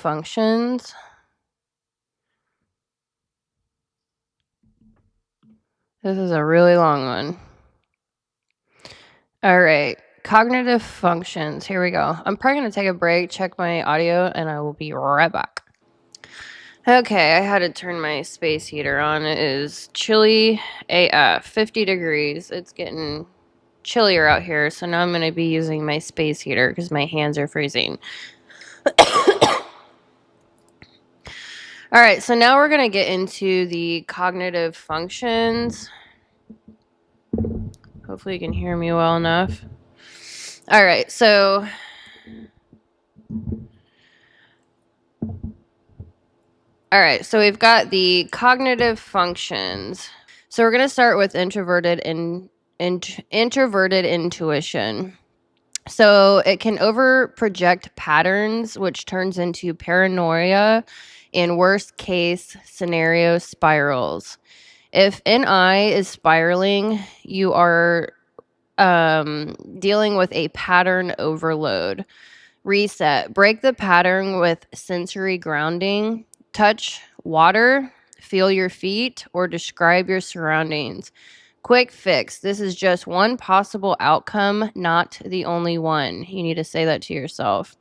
functions. This is a really long one. All right. Cognitive functions. Here we go. I'm probably going to take a break, check my audio, and I will be right back. Okay, I had to turn my space heater on. It is chilly AF, 50 degrees. It's getting chillier out here, so now I'm going to be using my space heater because my hands are freezing. All right, so now we're going to get into the cognitive functions. Hopefully you can hear me well enough. All right, so we've got the cognitive functions. So we're going to start with introverted intuition. So it can over-project patterns, which turns into paranoia and worst-case scenario spirals. If NI is spiraling, you are dealing with a pattern overload. Reset. Break the pattern with sensory grounding. Touch water, feel your feet, or describe your surroundings. Quick fix. This is just one possible outcome, not the only one. You need to say that to yourself.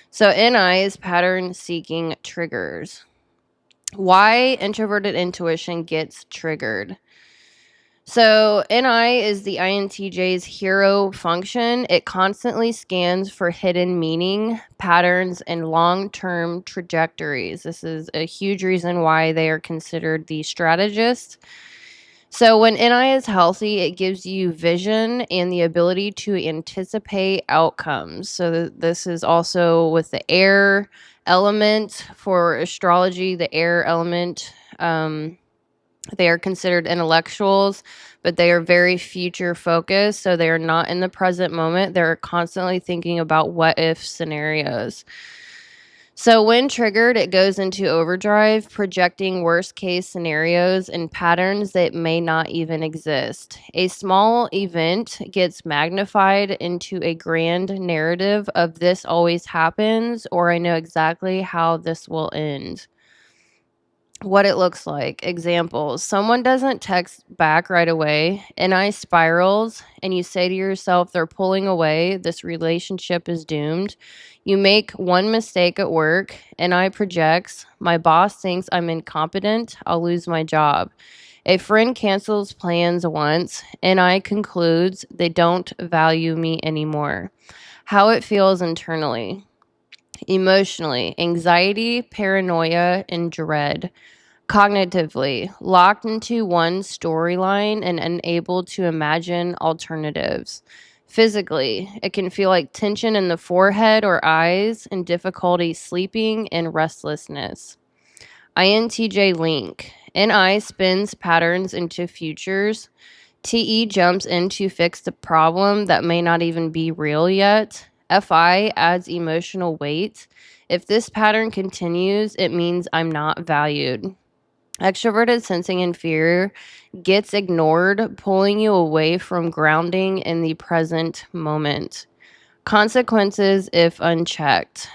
So NI is pattern seeking triggers. Why introverted intuition gets triggered. So NI is the INTJ's hero function. It constantly scans for hidden meaning, patterns, and long-term trajectories. This is a huge reason why they are considered the strategist. So when NI is healthy, it gives you vision and the ability to anticipate outcomes. So this is also with the air element for astrology, the air element. They are considered intellectuals, but they are very future focused. So they are not in the present moment. They're constantly thinking about what if scenarios. So when triggered, it goes into overdrive, projecting worst case scenarios and patterns that may not even exist. A small event gets magnified into a grand narrative of this always happens, or I know exactly how this will end. What it looks like. Examples. Someone doesn't text back right away, NI spirals, and you say to yourself, they're pulling away, this relationship is doomed. You make one mistake at work, NI projects, my boss thinks I'm incompetent, I'll lose my job. A friend cancels plans once, NI concludes they don't value me anymore. How it feels internally. Emotionally, anxiety, paranoia, and dread. Cognitively, locked into one storyline and unable to imagine alternatives. Physically, it can feel like tension in the forehead or eyes and difficulty sleeping and restlessness. INTJ link. NI spins patterns into futures. TE jumps in to fix the problem that may not even be real yet. FI adds emotional weight. If this pattern continues, it means I'm not valued. Extroverted sensing and fear gets ignored, pulling you away from grounding in the present moment. Consequences if unchecked.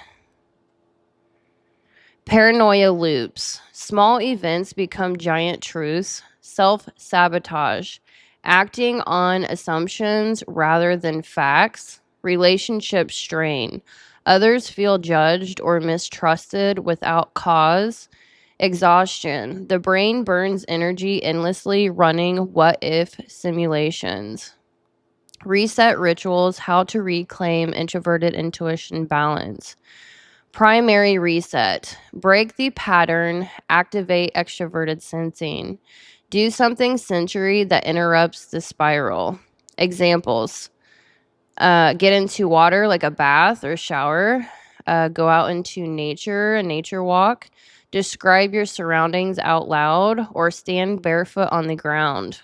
Paranoia loops. Small events become giant truths. Self-sabotage. Acting on assumptions rather than facts. Relationship strain. Others feel judged or mistrusted without cause. Exhaustion. The brain burns energy endlessly running what-if simulations. Reset rituals. How to reclaim introverted intuition balance. Primary reset. Break the pattern. Activate extroverted sensing. Do something sensory that interrupts the spiral. Examples. Get into water like a bath or shower. Go out into nature, a nature walk. Describe your surroundings out loud or stand barefoot on the ground.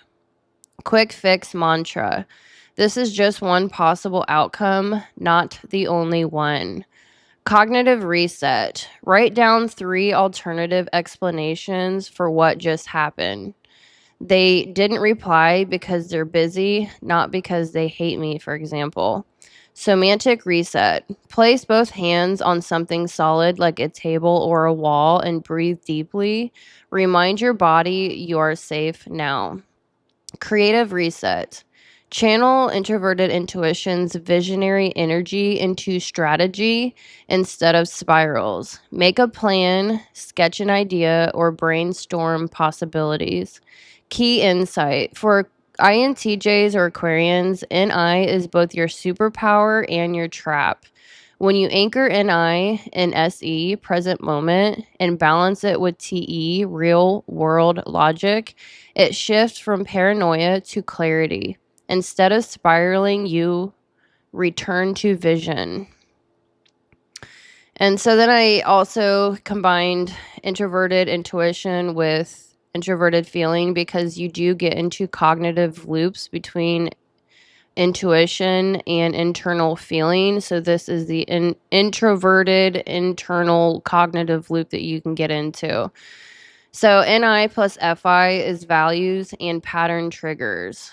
Quick fix mantra. This is just one possible outcome, not the only one. Cognitive reset. Write down 3 alternative explanations for what just happened. They didn't reply because they're busy, not because they hate me, for example. Semantic reset. Place both hands on something solid like a table or a wall and breathe deeply. Remind your body you are safe now. Creative reset. Channel introverted intuition's visionary energy into strategy instead of spirals. Make a plan, sketch an idea, or brainstorm possibilities. Key insight. For INTJs or Aquarians, NI is both your superpower and your trap. When you anchor NI in SE, present moment, and balance it with TE, real world logic, it shifts from paranoia to clarity. Instead of spiraling, you return to vision. And so then I also combined introverted intuition with introverted feeling, because you do get into cognitive loops between intuition and internal feeling. So this is the introverted internal cognitive loop that you can get into. So NI plus FI is values and pattern triggers.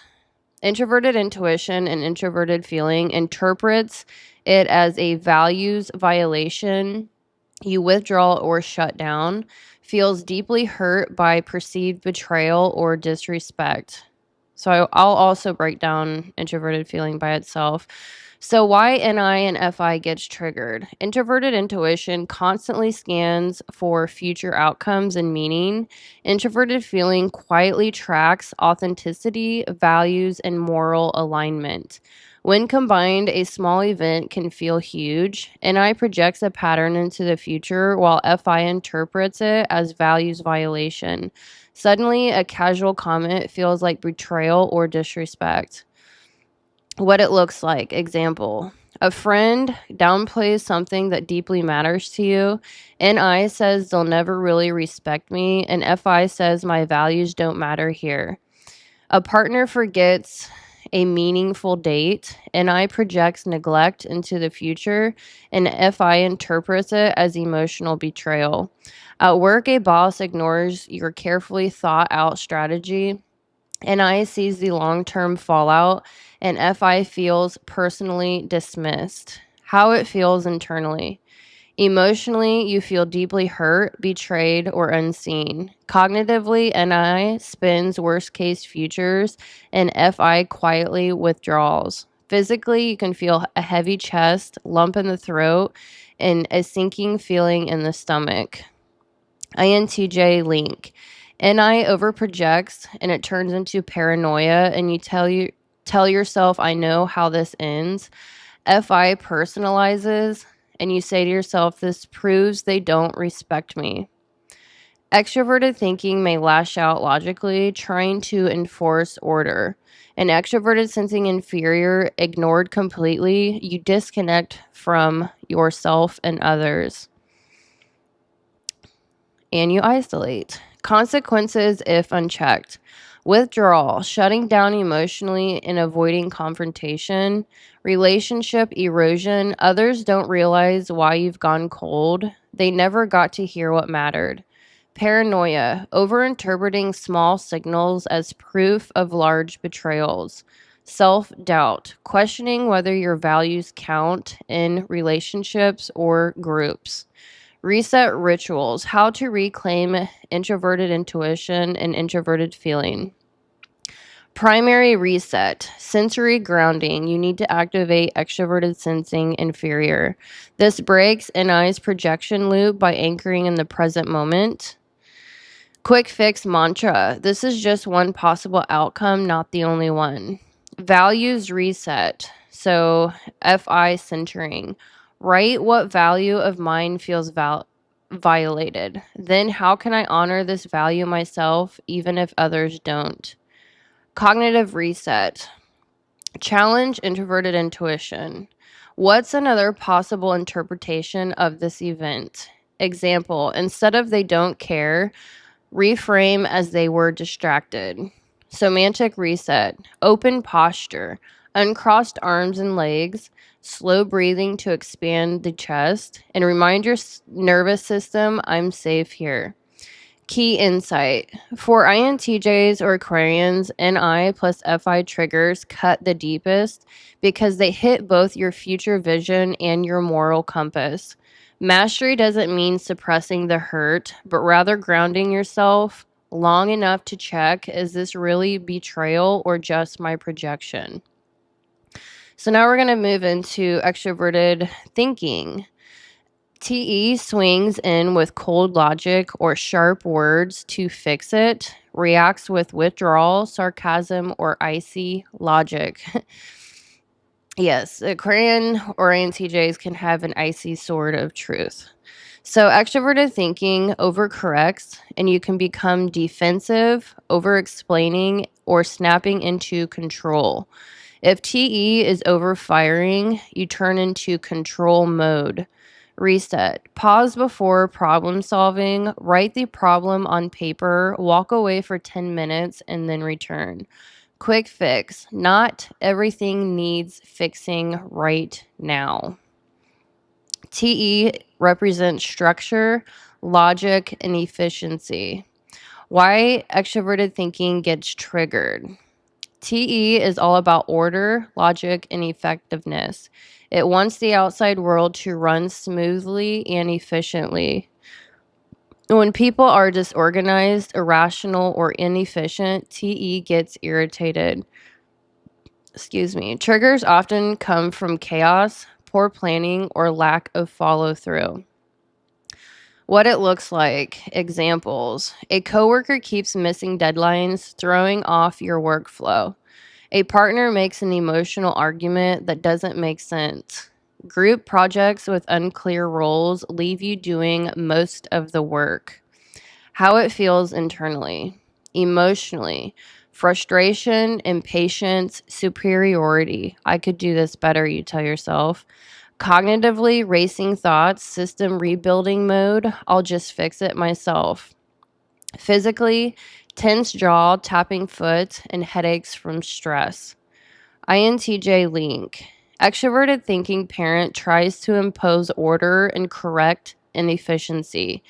Introverted intuition and introverted feeling interprets it as a values violation. You withdraw or shut down, feels deeply hurt by perceived betrayal or disrespect. So I'll also break down introverted feeling by itself. So why NI and FI gets triggered? Introverted intuition constantly scans for future outcomes and meaning. Introverted feeling quietly tracks authenticity, values, and moral alignment. When combined, a small event can feel huge. NI projects a pattern into the future, while FI interprets it as values violation. Suddenly, a casual comment feels like betrayal or disrespect. What it looks like. Example. A friend downplays something that deeply matters to you. NI says they'll never really respect me, and FI says my values don't matter here. A partner forgets a meaningful date. NI projects neglect into the future, and FI interprets it as emotional betrayal. At work, a boss ignores your carefully thought out strategy. NI sees the long-term fallout, and FI feels personally dismissed. How it feels internally. Emotionally, you feel deeply hurt, betrayed, or unseen. Cognitively, NI spins worst-case futures, and FI quietly withdraws. Physically, you can feel a heavy chest, lump in the throat, and a sinking feeling in the stomach. INTJ link. NI overprojects and it turns into paranoia, and you tell yourself, I know how this ends. FI personalizes, and you say to yourself, this proves they don't respect me. Extroverted thinking may lash out logically, trying to enforce order. An extroverted sensing inferior, ignored completely, you disconnect from yourself and others. And you isolate. Consequences if unchecked. Withdrawal, shutting down emotionally and avoiding confrontation. Relationship erosion, others don't realize why you've gone cold. They never got to hear what mattered. Paranoia, overinterpreting small signals as proof of large betrayals. Self-doubt, questioning whether your values count in relationships or groups. Reset rituals, how to reclaim introverted intuition and introverted feeling. Primary reset, sensory grounding. You need to activate extroverted sensing inferior. This breaks NI's projection loop by anchoring in the present moment. Quick fix mantra. This is just one possible outcome, not the only one. Values reset. So FI centering. Write what value of mine feels violated. Then how can I honor this value myself even if others don't? Cognitive reset. Challenge introverted intuition. What's another possible interpretation of this event? Example, instead of they don't care, reframe as they were distracted. Semantic reset. Open posture. Uncrossed arms and legs. Slow breathing to expand the chest. And remind your nervous system, I'm safe here. Key insight. For INTJs or Aquarians, NI plus FI triggers cut the deepest because they hit both your future vision and your moral compass. Mastery doesn't mean suppressing the hurt, but rather grounding yourself long enough to check, is this really betrayal or just my projection? So now we're going to move into extroverted thinking. TE swings in with cold logic or sharp words to fix it, reacts with withdrawal, sarcasm, or icy logic. Yes, Aquarian or INTJs can have an icy sword of truth. So extroverted thinking overcorrects, and you can become defensive, over-explaining, or snapping into control. If TE is overfiring, you turn into control mode. Reset. Pause before problem solving. Write the problem on paper. Walk away for 10 minutes and then return. Quick fix. Not everything needs fixing right now. TE represents structure, logic, and efficiency. Why extroverted thinking gets triggered. TE is all about order, logic, and effectiveness. It wants the outside world to run smoothly and efficiently. When people are disorganized, irrational, or inefficient, TE gets irritated. Triggers often come from chaos, poor planning, or lack of follow through. What it looks like. Examples. A coworker keeps missing deadlines, throwing off your workflow. A partner makes an emotional argument that doesn't make sense. Group projects with unclear roles leave you doing most of the work. How it feels internally. Emotionally. Frustration, impatience, superiority. I could do this better, you tell yourself. Cognitively, racing thoughts, system rebuilding mode. I'll just fix it myself. Physically, tense jaw, tapping foot, and headaches from stress. INTJ link. Extroverted thinking parent tries to impose order and correct inefficiency.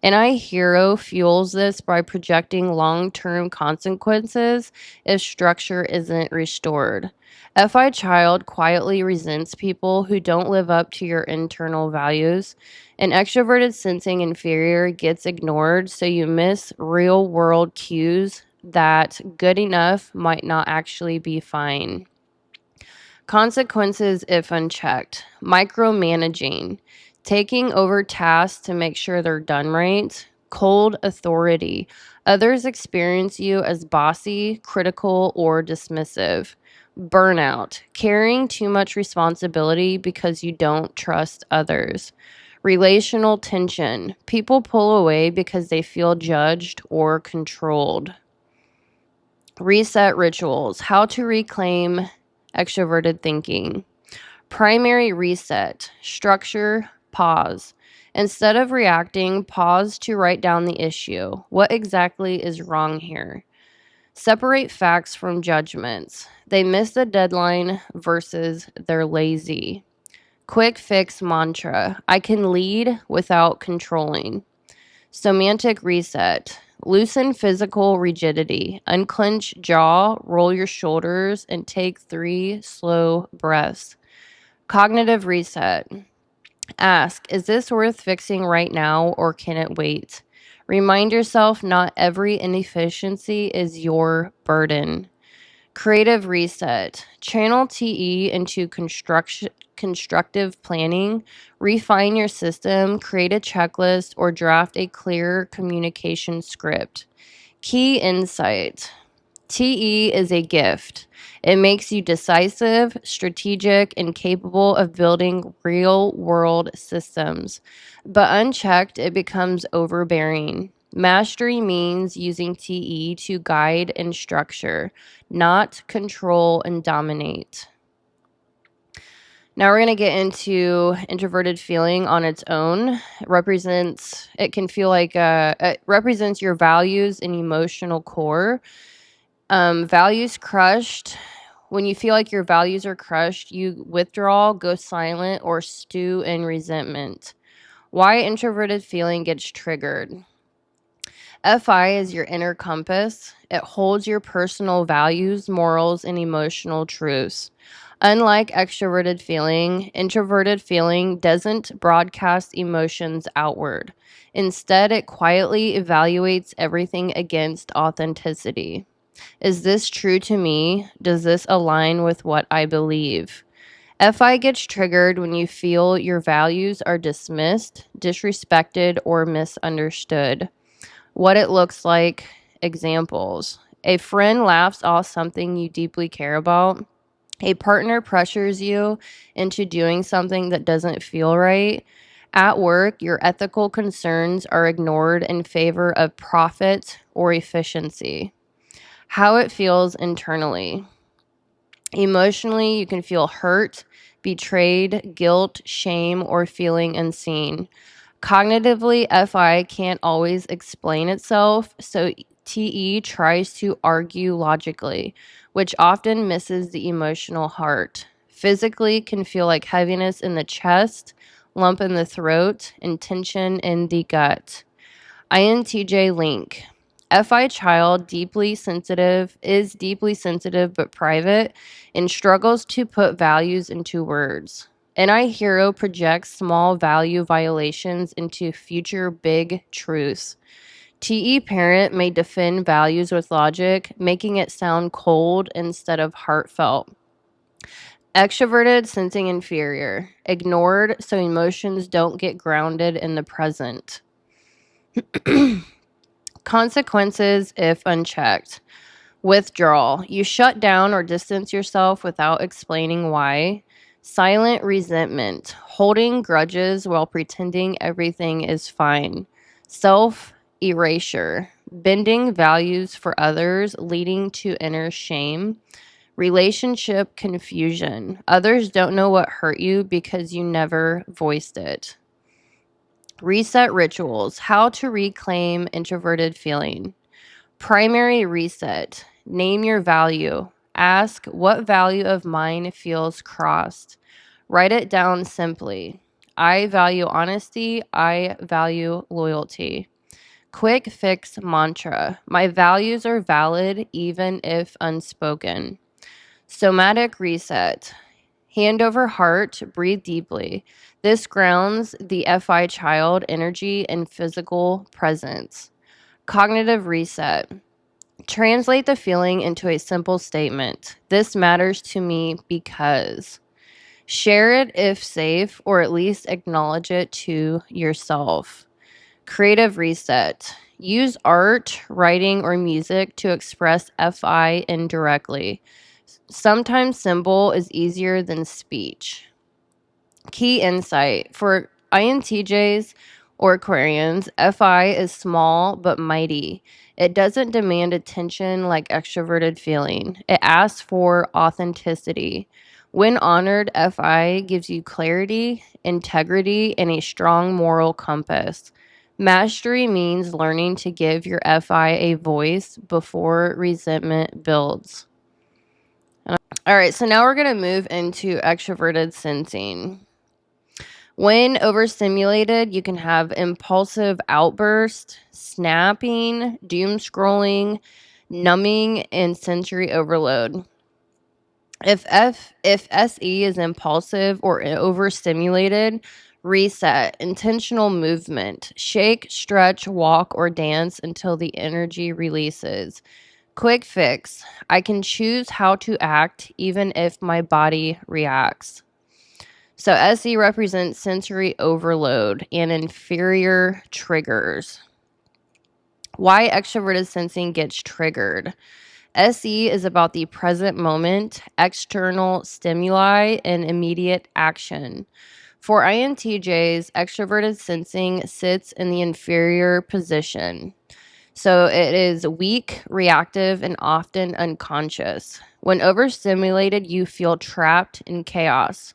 NI hero fuels this by projecting long-term consequences if structure isn't restored. FI child quietly resents people who don't live up to your internal values. An extroverted sensing inferior gets ignored, so you miss real-world cues that good enough might not actually be fine. Consequences if unchecked. Micromanaging. Taking over tasks to make sure they're done right. Cold authority. Others experience you as bossy, critical, or dismissive. Burnout. Carrying too much responsibility because you don't trust others. Relational tension. People pull away because they feel judged or controlled. Reset rituals. How to reclaim extroverted thinking. Primary reset. Structure. Pause. Instead of reacting, pause to write down the issue. What exactly is wrong here? Separate facts from judgments. They missed a deadline versus they're lazy. Quick fix mantra. I can lead without controlling. Semantic reset. Loosen physical rigidity. Unclench jaw, roll your shoulders, and take 3 slow breaths. Cognitive reset. Ask, is this worth fixing right now or can it wait? Remind yourself not every inefficiency is your burden. Creative reset. Channel TE into constructive planning. Refine your system, create a checklist, or draft a clear communication script. Key insight. TE is a gift. It makes you decisive, strategic, and capable of building real-world systems. But unchecked, it becomes overbearing. Mastery means using TE to guide and structure, not control and dominate. Now we're going to get into introverted feeling on its own. It can feel like it represents your values and emotional core. Values crushed. When you feel like your values are crushed, you withdraw, go silent, or stew in resentment. Why introverted feeling gets triggered. FI is your inner compass. It holds your personal values, morals, and emotional truths. Unlike extroverted feeling, introverted feeling doesn't broadcast emotions outward. Instead, it quietly evaluates everything against authenticity. Is this true to me? Does this align with what I believe? FI gets triggered when you feel your values are dismissed, disrespected, or misunderstood. What it looks like, examples. A friend laughs off something you deeply care about. A partner pressures you into doing something that doesn't feel right. At work, your ethical concerns are ignored in favor of profit or efficiency. How it feels internally. Emotionally, you can feel hurt, betrayed, guilt, shame, or feeling unseen. Cognitively, FI can't always explain itself, so TE tries to argue logically, which often misses the emotional heart. Physically, can feel like heaviness in the chest, lump in the throat, and tension in the gut. INTJ link. FI child is deeply sensitive but private and struggles to put values into words. NI hero projects small value violations into future big truths. TE parent may defend values with logic, making it sound cold instead of heartfelt. Extroverted sensing inferior, ignored so emotions don't get grounded in the present. Consequences if unchecked. Withdrawal. You shut down or distance yourself without explaining why. Silent resentment. Holding grudges while pretending everything is fine. Self-erasure. Bending values for others, leading to inner shame. Relationship confusion. Others don't know what hurt you because you never voiced it. Reset rituals. How to reclaim introverted feeling. Primary reset. Name your value. Ask what value of mine feels crossed. Write it down simply. I value honesty. I value loyalty. Quick fix mantra. My values are valid even if unspoken. Somatic reset. Hand over heart, breathe deeply. This grounds the FI child energy in physical presence. Cognitive reset. Translate the feeling into a simple statement. This matters to me because. Share it if safe, or at least acknowledge it to yourself. Creative reset. Use art, writing, or music to express FI indirectly. Sometimes symbol is easier than speech. Key insight. For INTJs or Aquarians, FI is small but mighty. It doesn't demand attention like extroverted feeling. It asks for authenticity. When honored, FI gives you clarity, integrity, and a strong moral compass. Mastery means learning to give your FI a voice before resentment builds. All right, so now we're going to move into extroverted sensing. When overstimulated, you can have impulsive outbursts, snapping, doom scrolling, numbing, and sensory overload. If SE is impulsive or overstimulated, reset, intentional movement, shake, stretch, walk, or dance until the energy releases. Quick fix. I can choose how to act even if my body reacts. So SE represents sensory overload and inferior triggers. Why extroverted sensing gets triggered. SE is about the present moment, external stimuli, and immediate action. For INTJs, extroverted sensing sits in the inferior position. So it is weak, reactive, and often unconscious. When overstimulated, you feel trapped in chaos.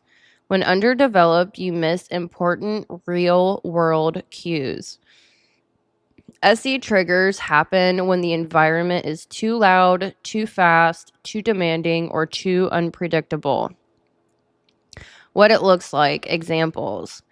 When underdeveloped, you miss important real-world cues. SE triggers happen when the environment is too loud, too fast, too demanding, or too unpredictable. What it looks like. Examples.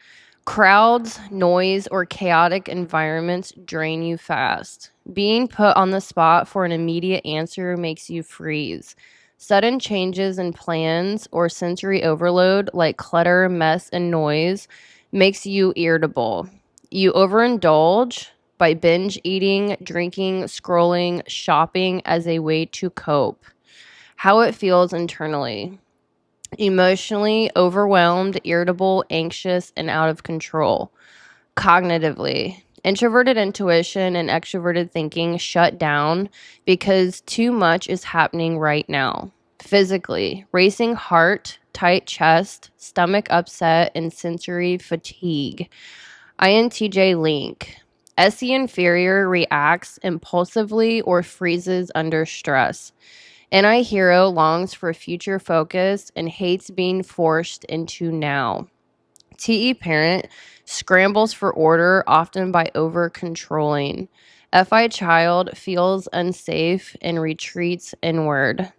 Crowds, noise, or chaotic environments drain you fast. Being put on the spot for an immediate answer makes you freeze. Sudden changes in plans or sensory overload, like clutter, mess, and noise, makes you irritable. You overindulge by binge eating, drinking, scrolling, shopping as a way to cope. How it feels internally: emotionally overwhelmed, irritable, anxious, and out of control. Cognitively, introverted intuition and extroverted thinking shut down because too much is happening right now. Physically, racing heart, tight chest, stomach upset, and sensory fatigue. INTJ link. SE inferior reacts impulsively or freezes under stress. NI hero longs for future focus and hates being forced into now. TE parent scrambles for order, often by over controlling. FI child feels unsafe and retreats inward.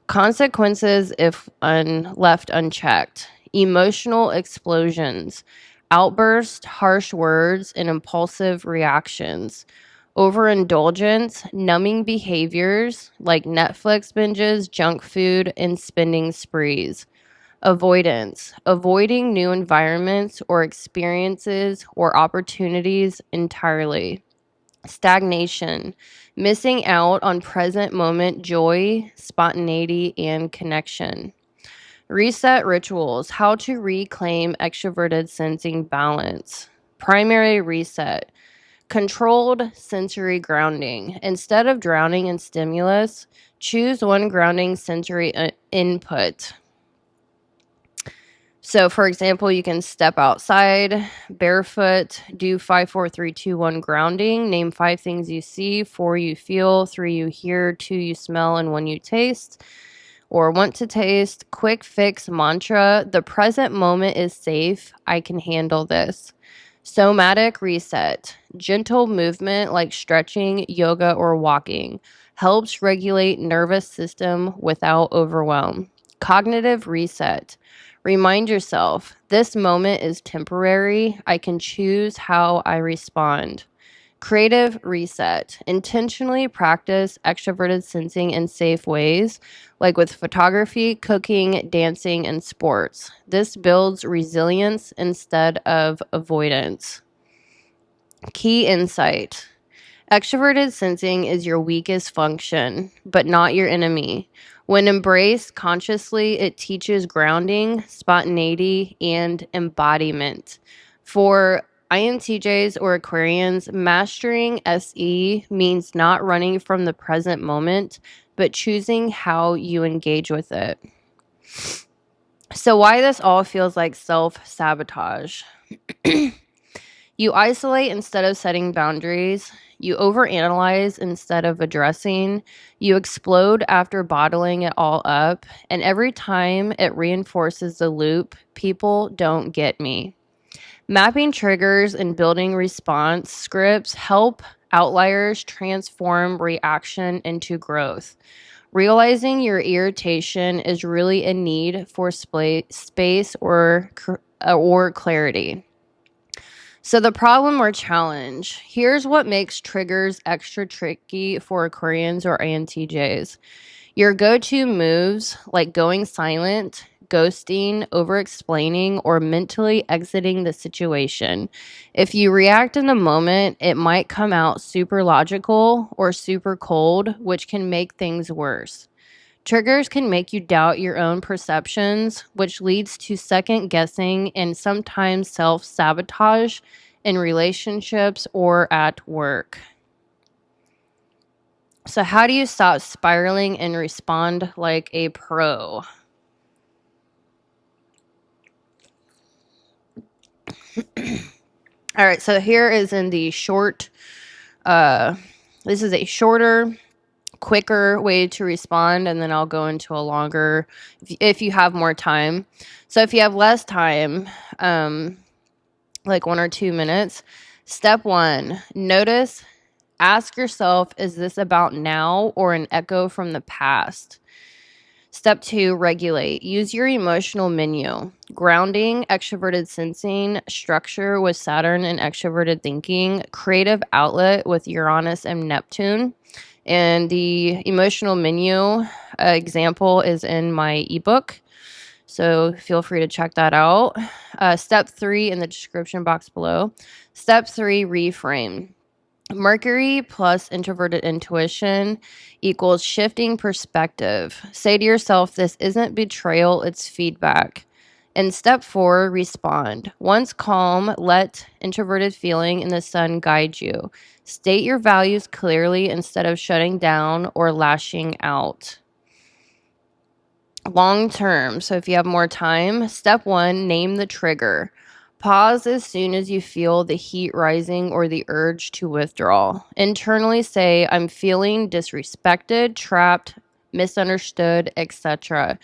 Consequences if left unchecked: emotional explosions, outbursts, harsh words, and impulsive reactions. Overindulgence, numbing behaviors like Netflix binges, junk food, and spending sprees. Avoidance, avoiding new environments or experiences or opportunities entirely. Stagnation, missing out on present moment joy, spontaneity, and connection. Reset rituals, how to reclaim extroverted sensing balance. Primary reset, controlled sensory grounding. Instead of drowning in stimulus, choose one grounding sensory input. So, for example, you can step outside barefoot, do 5, 4, 3, 2, 1 grounding, name 5 things you see, 4 you feel, 3 you hear, 2 you smell, and 1 you taste or want to taste. Quick fix mantra: the present moment is safe. I can handle this. Somatic reset, gentle movement like stretching, yoga, or walking, helps regulate nervous system without overwhelm. Cognitive reset, remind yourself, this moment is temporary. I can choose how I respond. Creative reset, intentionally practice extroverted sensing in safe ways, like with photography, cooking, dancing, and sports. This builds resilience instead of avoidance. Key insight: extroverted sensing is your weakest function, but not your enemy. When embraced consciously, it teaches grounding, spontaneity, and embodiment. For INTJs or Aquarians, mastering SE means not running from the present moment, but choosing how you engage with it. So, why this all feels like self-sabotage. You isolate instead of setting boundaries. You overanalyze instead of addressing. You explode after bottling it all up. And every time it reinforces the loop: people don't get me. Mapping triggers and building response scripts help outliers transform reaction into growth. Realizing your irritation is really a need for space or clarity. So the problem or challenge: here's what makes triggers extra tricky for Aquarians or INTJs. Your go-to moves, like going silent, ghosting, over-explaining, or mentally exiting the situation. If you react in the moment, it might come out super logical or super cold, which can make things worse. Triggers can make you doubt your own perceptions, which leads to second guessing and sometimes self-sabotage in relationships or at work. So, how do you stop spiraling and respond like a pro? All right, so here is in the short, this is a shorter, quicker way to respond, and then I'll go into a longer if you have more time. So if you have less time, like 1 or 2 minutes, step 1, notice, ask yourself, is this about now or an echo from the past? Step 2, regulate. Use your emotional menu. Grounding, extroverted sensing, structure with Saturn and extroverted thinking, creative outlet with Uranus and Neptune. And the emotional menu example is in my ebook. So feel free to check that out. Step 3 in the description box below. Step 3, reframe. Mercury plus introverted intuition equals shifting perspective. Say to yourself, this isn't betrayal, it's feedback. And step 4, respond. Once calm, let introverted feeling in the sun guide you. State your values clearly instead of shutting down or lashing out. Long term. So if you have more time, step 1, name the trigger. Pause as soon as you feel the heat rising or the urge to withdraw. Internally say, I'm feeling disrespected, trapped, misunderstood, etc.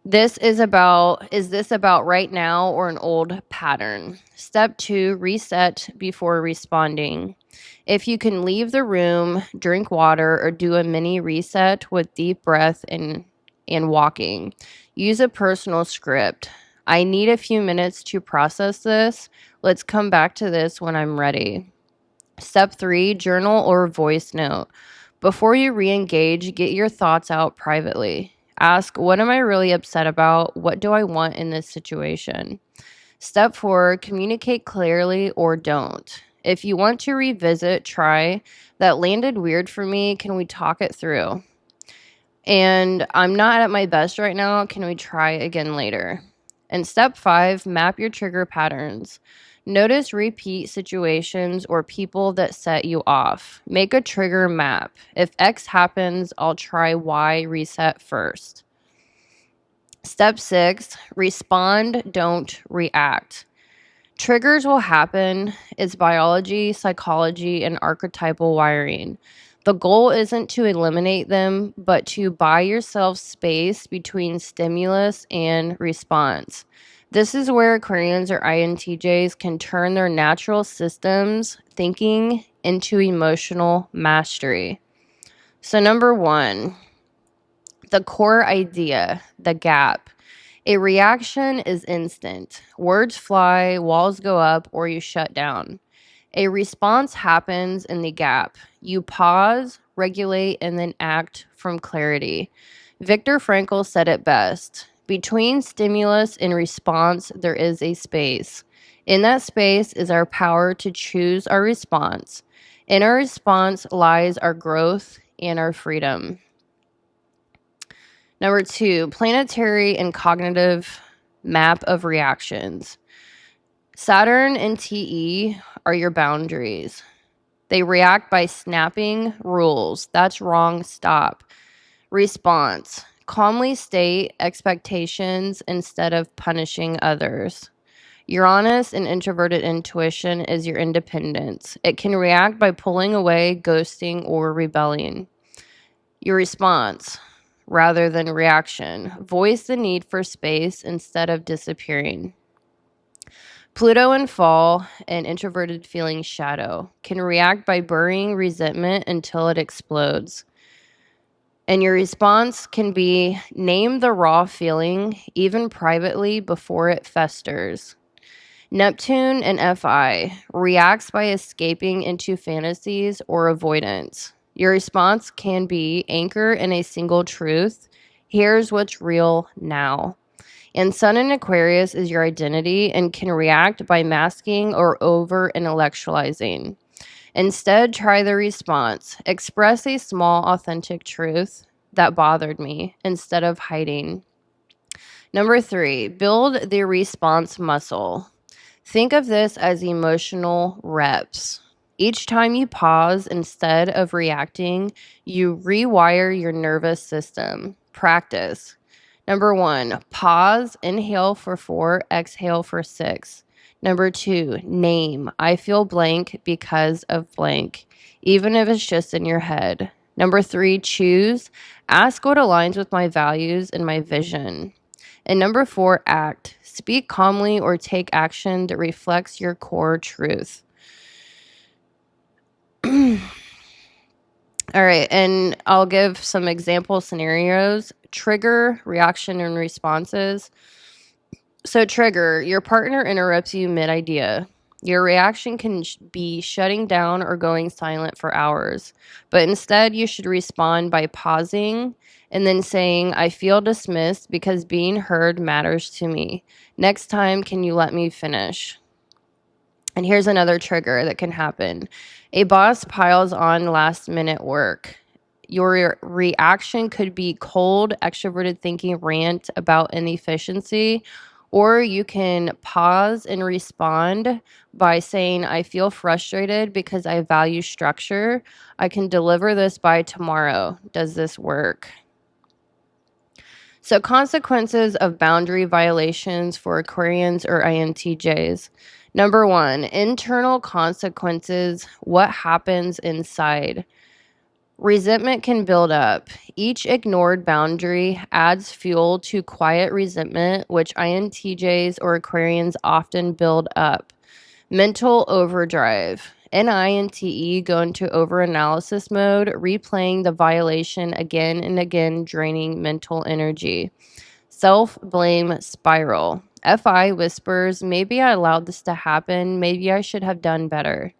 Is this about right now or an old pattern? Step 2, reset before responding. If you can leave the room, drink water, or do a mini reset with deep breath and walking. Use a personal script. I need a few minutes to process this. Let's come back to this when I'm ready. Step 3, journal or voice note. Before you re-engage, get your thoughts out privately. Ask, what am I really upset about? What do I want in this situation? Step 4, communicate clearly or don't. If you want to revisit, try, that landed weird for me. Can we talk it through? And I'm not at my best right now. Can we try again later? And step 5, map your trigger patterns. Notice repeat situations or people that set you off. Make a trigger map. If X happens, I'll try Y reset first. Step 6, respond, don't react. Triggers will happen. It's biology, psychology, and archetypal wiring. The goal isn't to eliminate them, but to buy yourself space between stimulus and response. This is where Aquarians or INTJs can turn their natural systems thinking into emotional mastery. So number 1, the core idea, the gap. A reaction is instant. Words fly, walls go up, or you shut down. A response happens in the gap. You pause, regulate, and then act from clarity. Viktor Frankl said it best. Between stimulus and response, there is a space. In that space is our power to choose our response. In our response lies our growth and our freedom. Number 2, planetary and cognitive map of reactions. Saturn and TE are your boundaries. They react by snapping rules. That's wrong, stop. Response, calmly state expectations instead of punishing others. Uranus and introverted intuition is your independence. It can react by pulling away, ghosting, or rebelling. Your response, rather than reaction. Voice the need for space instead of disappearing. Pluto in fall and introverted feeling shadow can react by burying resentment until it explodes. And your response can be name the raw feeling, even privately, before it festers. Neptune and FI reacts by escaping into fantasies or avoidance. Your response can be anchor in a single truth. Here's what's real now. And Sun in Aquarius is your identity and can react by masking or over intellectualizing. Instead, try the response. Express a small, authentic truth that bothered me instead of hiding. Number 3, build the response muscle. Think of this as emotional reps. Each time you pause instead of reacting, you rewire your nervous system. Practice. Number 1, pause, inhale for 4, exhale for 6. Number 2, name. I feel blank because of blank, even if it's just in your head. Number 3, choose. Ask what aligns with my values and my vision. And number 4, act. Speak calmly or take action that reflects your core truth. All right, and I'll give some example scenarios. Trigger, reaction, and responses. So, trigger, your partner interrupts you mid idea. Your reaction can be shutting down or going silent for hours, but instead you should respond by pausing and then saying, I feel dismissed because being heard matters to me. Next time, can you let me finish? And here's another trigger that can happen. A boss piles on last minute work. Your reaction could be cold, extroverted thinking rant about inefficiency, or you can pause and respond by saying, I feel frustrated because I value structure. I can deliver this by tomorrow. Does this work? So, consequences of boundary violations for Aquarians or INTJs. Number one, internal consequences. What happens inside? Resentment can build up. Each ignored boundary adds fuel to quiet resentment, which INTJs or Aquarians often build up. Mental overdrive. NINTE go into overanalysis mode, replaying the violation again and again, draining mental energy. Self-blame spiral. FI whispers, maybe I allowed this to happen, maybe I should have done better.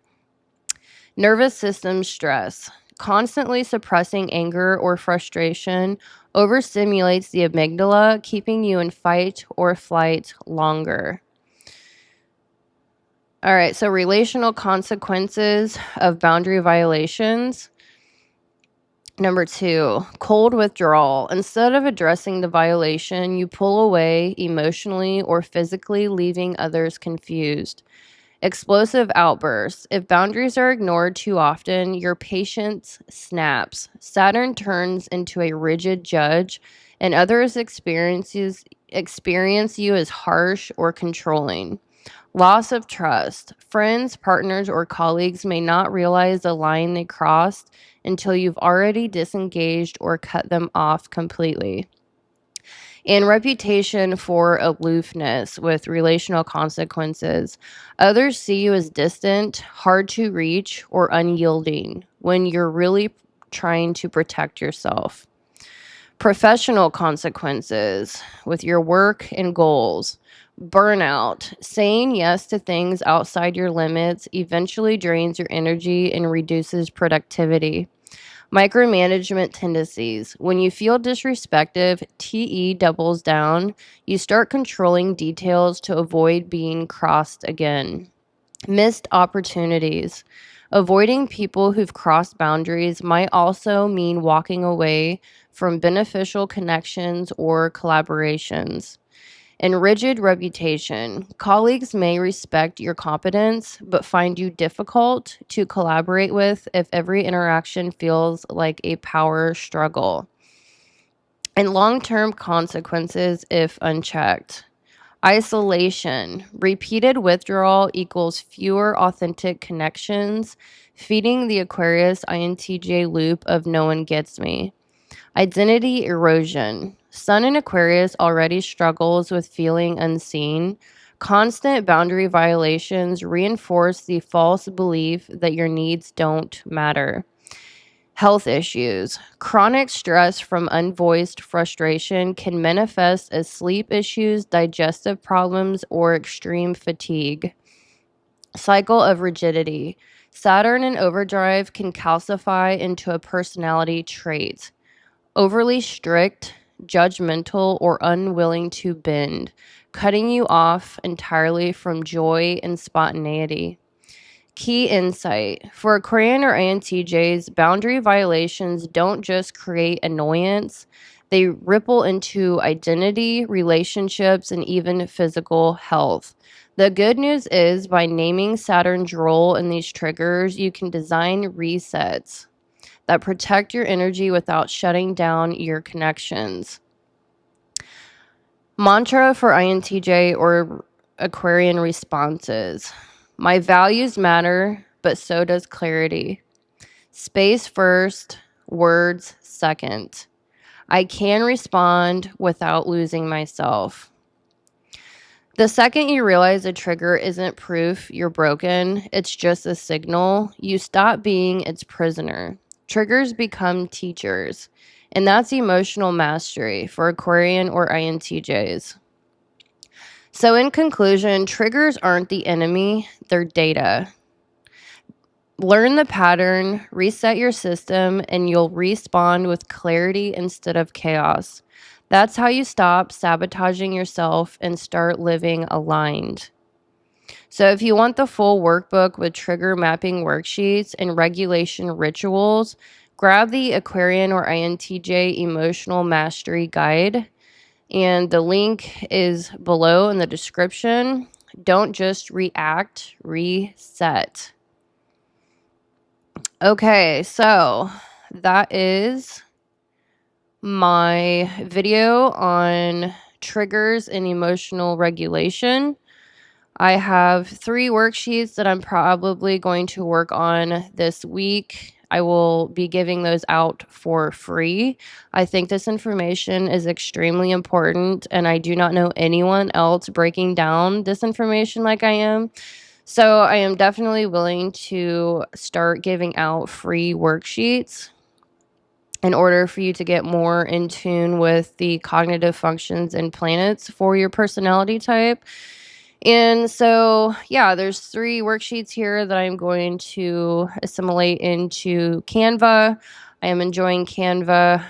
Nervous system stress. Constantly suppressing anger or frustration overstimulates the amygdala, keeping you in fight or flight longer. All right, so relational consequences of boundary violations. Number two, cold withdrawal. Instead of addressing the violation, you pull away emotionally or physically, leaving others confused. Explosive outbursts. If boundaries are ignored too often, your patience snaps. Saturn turns into a rigid judge, and others experience you as harsh or controlling. Loss of trust. Friends, partners, or colleagues may not realize the line they crossed until you've already disengaged or cut them off completely. And reputation for aloofness with relational consequences. Others see you as distant, hard to reach, or unyielding when you're really trying to protect yourself. Professional consequences with your work and goals. Burnout. Saying yes to things outside your limits eventually drains your energy and reduces productivity. Micromanagement tendencies. When you feel disrespected, TE doubles down. You start controlling details to avoid being crossed again. Missed opportunities. Avoiding people who've crossed boundaries might also mean walking away from beneficial connections or collaborations. And rigid reputation. Colleagues may respect your competence, but find you difficult to collaborate with if every interaction feels like a power struggle. And long-term consequences if unchecked. Isolation. Repeated withdrawal equals fewer authentic connections, feeding the Aquarius INTJ loop of no one gets me. Identity erosion. Sun in Aquarius already struggles with feeling unseen. Constant boundary violations reinforce the false belief that your needs don't matter. Health issues. Chronic stress from unvoiced frustration can manifest as sleep issues, digestive problems, or extreme fatigue. Cycle of rigidity. Saturn in overdrive can calcify into a personality trait. Overly strict, judgmental, or unwilling to bend, cutting you off entirely from joy and spontaneity. Key insight. For Aquarian or INTJs, boundary violations don't just create annoyance, they ripple into identity, relationships, and even physical health. The good news is, by naming Saturn's role in these triggers, you can design resets that protect your energy without shutting down your connections. Mantra for INTJ or Aquarian responses. My values matter, but so does clarity. Space first, words second. I can respond without losing myself. The second you realize a trigger isn't proof you're broken, it's just a signal, you stop being its prisoner. triggers become teachers. And that's emotional mastery for Aquarian or INTJs. So in conclusion, triggers aren't the enemy, they're data. Learn the pattern, reset your system, and you'll respawn with clarity instead of chaos. That's how you stop sabotaging yourself and start living aligned. So if you want the full workbook with trigger mapping worksheets and regulation rituals, grab the Aquarian or INTJ Emotional Mastery Guide. And the link is below in the description. Don't just react, reset. Okay, so that is my video on triggers and emotional regulation. I have 3 worksheets that I'm probably going to work on this week. I will be giving those out for free. I think this information is extremely important, and I do not know anyone else breaking down this information like I am. So I am definitely willing to start giving out free worksheets in order for you to get more in tune with the cognitive functions and planets for your personality type. And so, yeah, there's 3 worksheets here that I'm going to assimilate into Canva. I am enjoying Canva.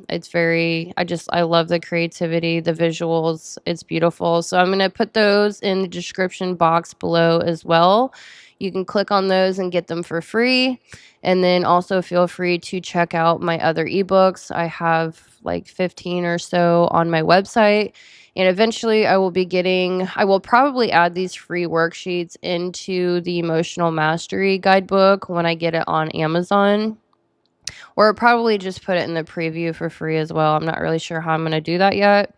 It's I love the creativity, the visuals. It's beautiful. So I'm going to put those in the description box below as well. You can click on those and get them for free. And then also feel free to check out my other ebooks. I have like 15 or so on my website. And eventually I will probably add these free worksheets into the Emotional Mastery Guidebook when I get it on Amazon. Or probably just put it in the preview for free as well. I'm not really sure how I'm going to do that yet.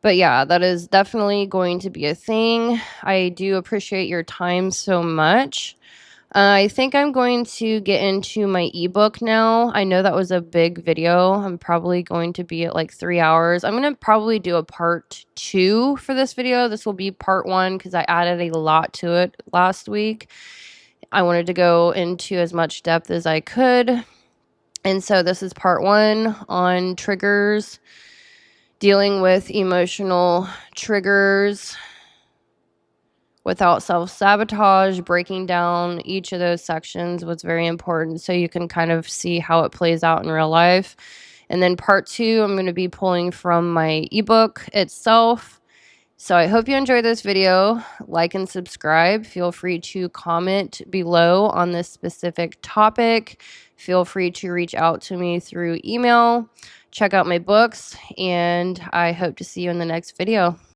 But yeah, that is definitely going to be a thing. I do appreciate your time so much. I think I'm going to get into my ebook now. I know that was a big video. I'm probably going to be at like 3 hours. I'm going to probably do a part 2 for this video. This will be part 1 because I added a lot to it last week. I wanted to go into as much depth as I could. And so this is part 1 on triggers, dealing with emotional triggers without self-sabotage. Breaking down each of those sections was very important so you can kind of see how it plays out in real life. And then part 2, I'm going to be pulling from my ebook itself. So I hope you enjoyed this video. Like and subscribe. Feel free to comment below on this specific topic. Feel free to reach out to me through email. Check out my books, and I hope to see you in the next video.